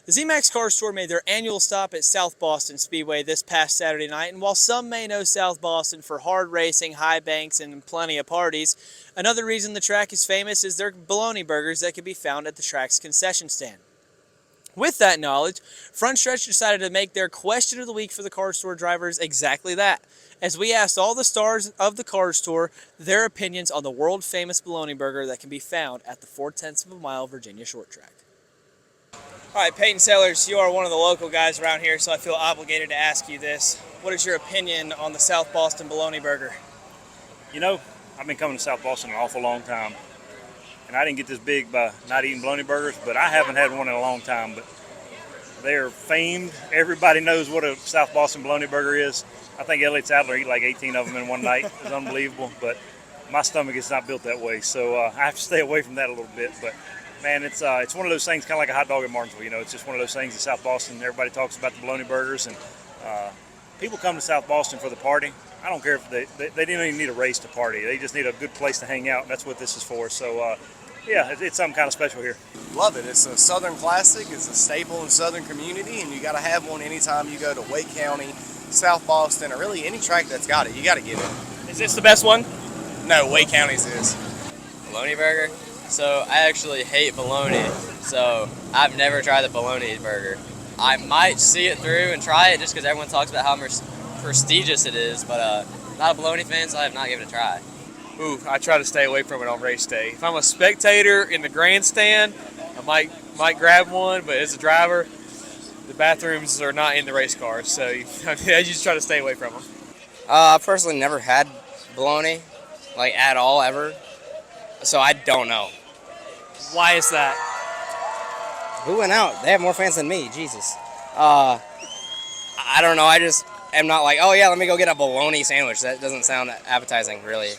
The ZMAX Cars Tour made their annual stop at South Boston Speedway this past Saturday night, and while some may know South Boston for hard racing, high banks, and plenty of parties, another reason the track is famous is their bologna burgers that can be found at the track's concession stand. With that knowledge, Frontstretch decided to make their question of the week for the Cars Tour drivers exactly that, as we asked all the stars of the Cars Tour their opinions on the world-famous bologna burger that can be found at the 4/10 of a mile Virginia short track. All right, Peyton Sellers, you are one of the local guys around here, so I feel obligated to ask you this. What is your opinion on the South Boston bologna burger? You know, I've been coming to South Boston an awful long time, and I didn't get this big by not eating bologna burgers, but I haven't had one in a long time. But they're famed. Everybody knows what a South Boston bologna burger is. I think Elliott Sadler ate like 18 of them in one night. It was unbelievable, but my stomach is not built that way, so I have to stay away from that a little bit. But man, it's one of those things, kind of like a hot dog in Martinsville. You know, it's just one of those things in South Boston. Everybody talks about the bologna burgers, and people come to South Boston for the party. I don't care if they don't even need a race to party. They just need a good place to hang out, and that's what this is for. So, yeah, it's something kind of special here. Love it. It's a Southern classic. It's a staple in Southern community, and you got to have one anytime you go to Wake County, South Boston, or really any track that's got it. You got to get it. Is this the best one? No, Wake County's is. Bologna burger? So I actually hate bologna, so I've never tried the bologna burger. I might see it through and try it just because everyone talks about how prestigious it is, but not a bologna fan, so I have not given it a try. Ooh, I try to stay away from it on race day. If I'm a spectator in the grandstand, I might grab one, but as a driver, the bathrooms are not in the race cars, so I just try to stay away from them. I've personally never had bologna, like at all, ever, so I don't know. Why is that? Who went out? They have more fans than me, Jesus. I don't know, I just am not like, oh yeah, let me go get a bologna sandwich. That doesn't sound appetizing, really.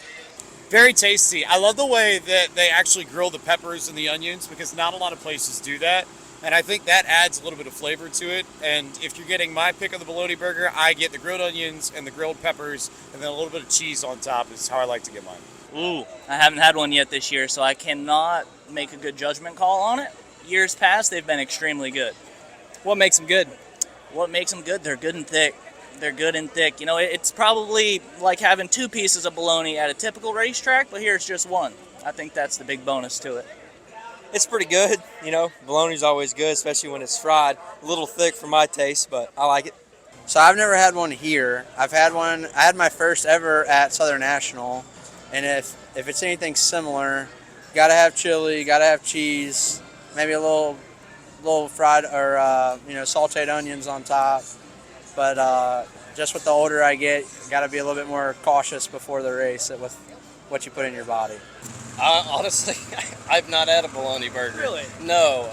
Very tasty. I love the way that they actually grill the peppers and the onions because not a lot of places do that. And I think that adds a little bit of flavor to it. And if you're getting my pick of the bologna burger, I get the grilled onions and the grilled peppers and then a little bit of cheese on top is how I like to get mine. Ooh, I haven't had one yet this year, so I cannot make a good judgment call on it. Years past, they've been extremely good. What makes them good? What makes them good? They're good and thick. They're good and thick. You know, it's probably like having 2 pieces of bologna at a typical racetrack, but here it's just one. I think that's the big bonus to it. It's pretty good, you know. Bologna's always good, especially when it's fried. A little thick for my taste, but I like it. So I've never had one here. I had my first ever at Southern National, and if it's anything similar, you gotta have chili, you gotta have cheese, maybe a little fried or sauteed onions on top. But just with the older I get, you gotta be a little bit more cautious before the race with what you put in your body. Honestly, I've not had a bologna burger. Really? No.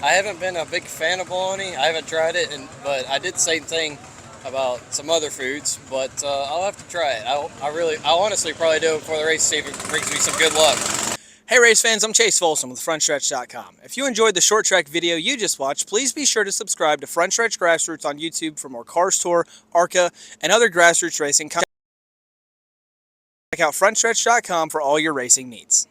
I haven't been a big fan of bologna. I haven't tried it, but I did the same thing about some other foods. But I'll have to try it. I'll honestly probably do it before the race, see if it brings me some good luck. Hey race fans, I'm Chase Folsom with Frontstretch.com. If you enjoyed the short track video you just watched, please be sure to subscribe to Frontstretch Grassroots on YouTube for more Cars Tour, ARCA, and other grassroots racing content. Check out Frontstretch.com for all your racing needs.